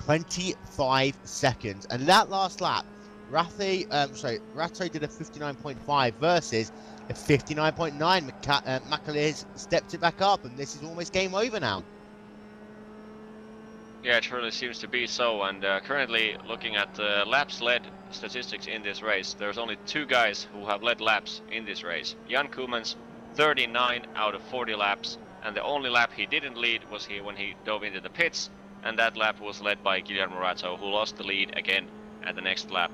25 seconds. And that last lap, Rato did a 59.5 versus a 59.9. McAleer's stepped it back up, and this is almost game over now. Yeah, it surely seems to be so, and currently looking at the laps led statistics in this race, there's only 2 guys who have led laps in this race. Jan Koeman's 39 out of 40 laps, and the only lap he didn't lead was when he dove into the pits, and that lap was led by Guillermo Rato, who lost the lead again at the next lap.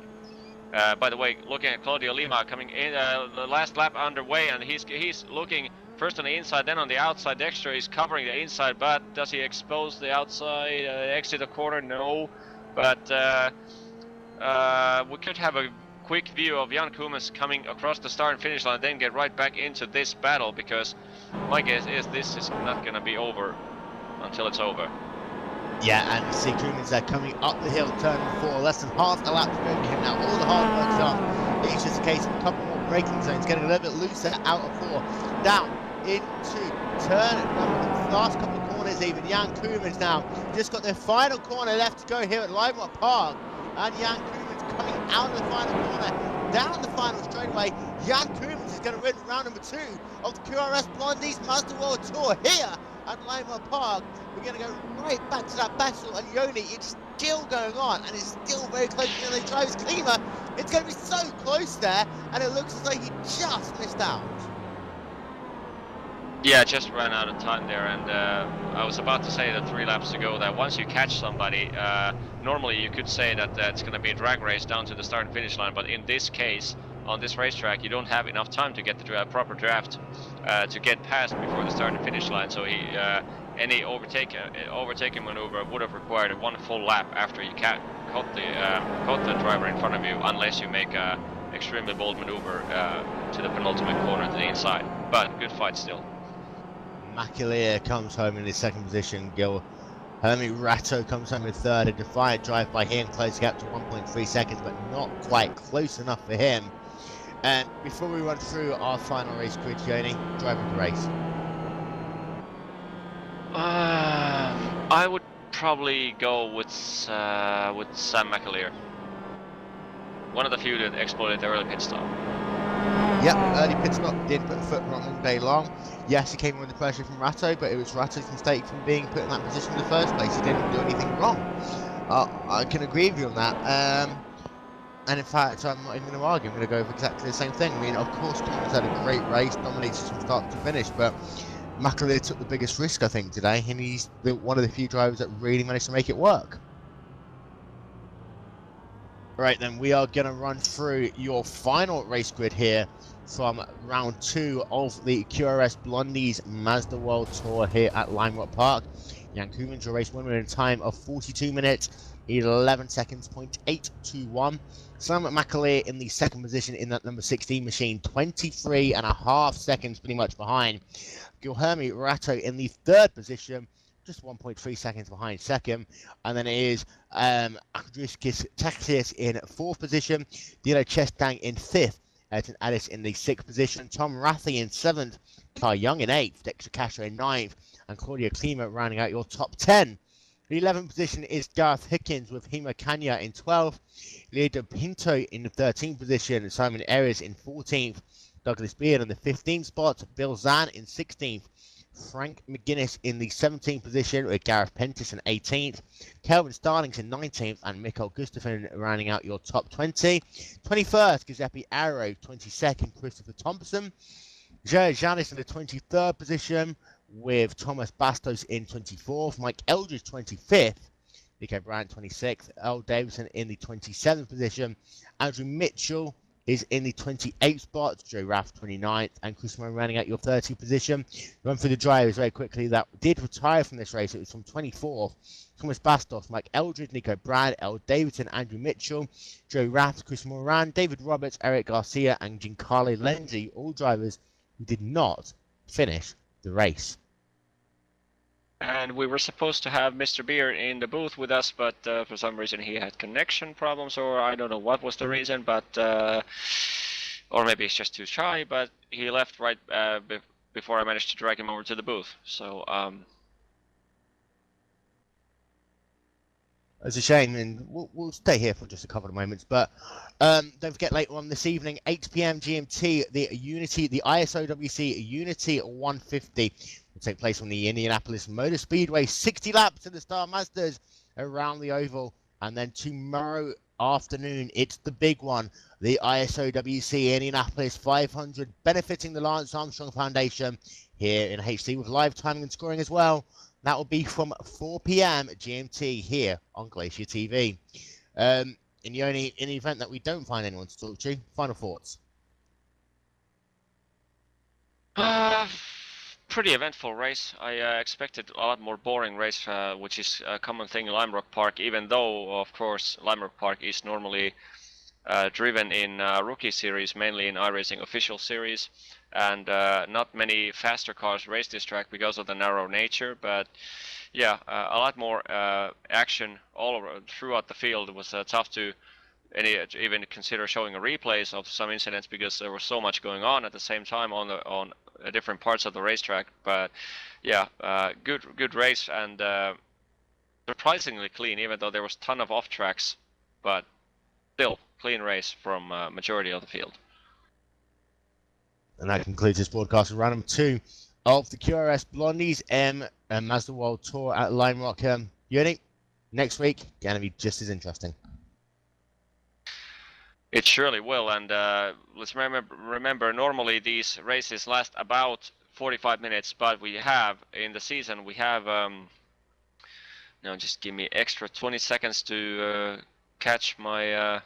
By the way, looking at Claudio Lima coming in, the last lap underway, and he's looking first on the inside, then on the outside. Dexter is covering the inside, but does he expose the outside, exit the corner? No. But we could have a quick view of Jan Koeman coming across the start and finish line, then get right back into this battle, because my guess is this is not going to be over until it's over. Yeah, and you see Koeman's there coming up the hill, turn 4, less than half a lap to go for him now. All the hard work's done. It's just a case of a couple more braking zones, getting a little bit looser out of 4. Down into turn last couple of corners even. Jan Koeman's now just got their final corner left to go here at Lime Park. And Jan Koeman's coming out of the final corner, down the final straightaway. Jan Koeman is going to win round number 2 of the QRS Blondie's Mazda World Tour here at Lime Park. We're going to go right back to that battle, and Yoni, it's still going on, and it's still very close to the driver's Klima. It's going to be so close there, and it looks as though he just missed out. Yeah, just ran out of time there, and I was about to say that 3 laps ago that once you catch somebody, normally you could say that it's going to be a drag race down to the start and finish line, but in this case, on this racetrack, you don't have enough time to get the proper draft to get past before the start and finish line, so any overtaking maneuver would have required 1 full lap after you caught the driver in front of you, unless you make a extremely bold maneuver to the penultimate corner to the inside. But good fight still. McAleer comes home in his 2nd position. Guilherme Rato comes home in 3rd. A defiant drive by him, close gap to 1.3 seconds, but not quite close enough for him. And before we run through our final race grid, Yoni, driver of the race. I would probably go with Sam McAleer. One of the few that exploited the early pit stop. Yep, early pit stop, didn't put the foot wrong all day long. Yes, he came under pressure from Rato, but it was Rato's mistake from being put in that position in the first place. He didn't do anything wrong. I can agree with you on that. And in fact, I'm not even going to argue. I'm going to go with exactly the same thing. I mean, of course, Koeman's had a great race, dominated from start to finish, but McAleer took the biggest risk, I think, today, and he's one of the few drivers that really managed to make it work. Right, then we are going to run through your final race grid here from round 2 of the QRS Blondie's Mazda World Tour here at Lime Park. Jan Koeman's your race winner in time of 42 minutes, 11 seconds, 0.821. Sam McAleer in the 2nd position in that number 16 machine, 23.5 seconds pretty much behind. Guilherme Rato in the 3rd position, just 1.3 seconds behind 2nd. And then it is Andriskis Taxius in 4th position, Dino Chestang in 5th, Ayrton Ellis in the 6th position, Tom Rathi in 7th, Carl Young in 8th, Dexter Castro in 9th, and Claudia Klimt rounding out your top 10. The 11th position is Gareth Hickins with Hima Kanya in 12th, Leo Pinto in the 13th position, Simon Ayres in 14th, Douglas Beard in the 15th spot, Bill Zahn in 16th, Frank McGuinness in the 17th position with Gareth Pentis in 18th, Kelvin Starlings in 19th, and Mikael Gustafsson rounding out your top 20. 21st, Giuseppe Arrow, 22nd, Christopher Thompson, Joe Janis in the 23rd position with Thomas Bastos in 24th, Mike Eldridge 25th, Nico Brandt 26th, Earl Davison in the 27th position, Andrew Mitchell is in the 28th spot, Joe Raff 29th, and Chris Moore running at your 30th position. Run through the drivers very quickly that did retire from this race. It was from 24th, Thomas Bastos, Mike Eldred, Nico Brad, El Davidson, Andrew Mitchell, Joe Raff, Chris Moran, David Roberts, Eric Garcia, and Giancarlo Lenzi, all drivers who did not finish the race. And we were supposed to have Mr. Beer in the booth with us, but for some reason he had connection problems, or I don't know what was the reason, but or maybe he's just too shy, but he left right before I managed to drag him over to the booth. So it's a shame, and we'll stay here for just a couple of moments. But don't forget, later on this evening, 8 p.m. GMT, the ISOWC Unity 150 will take place on the Indianapolis Motor Speedway. 60 laps of the Star Mazdas around the oval, and then tomorrow afternoon, it's the big one, the ISOWC Indianapolis 500, benefiting the Lance Armstrong Foundation here in HD with live timing and scoring as well. That will be from 4 p.m. GMT here on Glacier TV. In the event that we don't find anyone to talk to, final thoughts? Pretty eventful race. I expected a lot more boring race, which is a common thing in Lime Rock Park, even though, of course, Lime Rock Park is normally driven in Rookie Series, mainly in iRacing Official Series. And not many faster cars race this track because of the narrow nature, but yeah, a lot more action all over throughout the field. It was tough to even consider showing a replays of some incidents because there was so much going on at the same time on different parts of the racetrack. But yeah, good race, and surprisingly clean, even though there was a ton of off tracks, but still clean race from majority of the field. And that concludes this broadcast of round number 2 of the QRS Blondies and Mazda World Tour at Lime Rock. Yoni, next week, going to be just as interesting. It surely will, and let's remember, normally these races last about 45 minutes, but we have, in the season, we have, now just give me extra 20 seconds to catch my,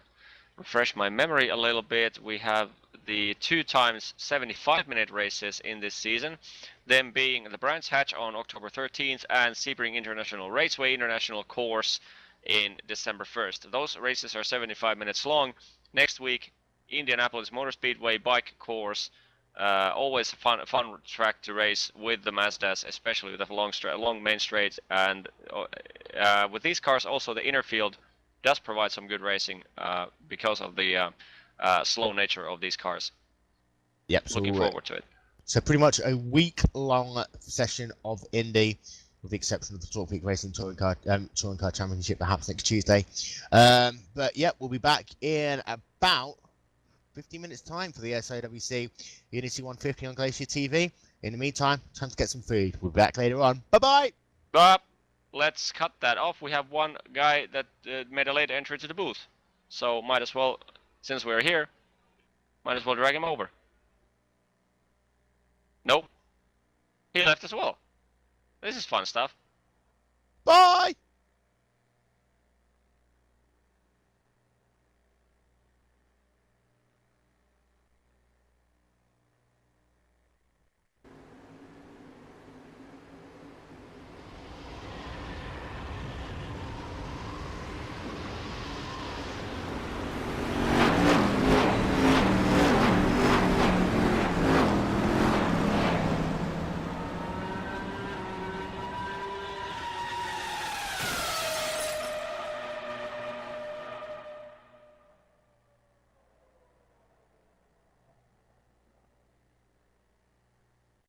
refresh my memory a little bit. We have the 2 times 75-minute races in this season, them being the Brands Hatch on October 13th and Sebring International Raceway International Course in December 1st. Those races are 75 minutes long. Next week, Indianapolis Motor Speedway bike course, always a fun track to race with the Mazdas, especially with the long main straight, and with these cars also the inner field does provide some good racing because of the slow nature of these cars. Yep, looking forward to it. So pretty much a week-long session of Indy, with the exception of the Talk Peak Racing Touring Car Championship, perhaps next Tuesday. But yeah, we'll be back in about 50 minutes' time for the SOWC Unity 150 on Glacier TV. In the meantime, time to get some food. We'll be back later on. Bye-bye! Let's cut that off. We have one guy that made a late entry to the booth. So might as well, since we're here, might as well drag him over. Nope. He left as well. This is fun stuff. Bye!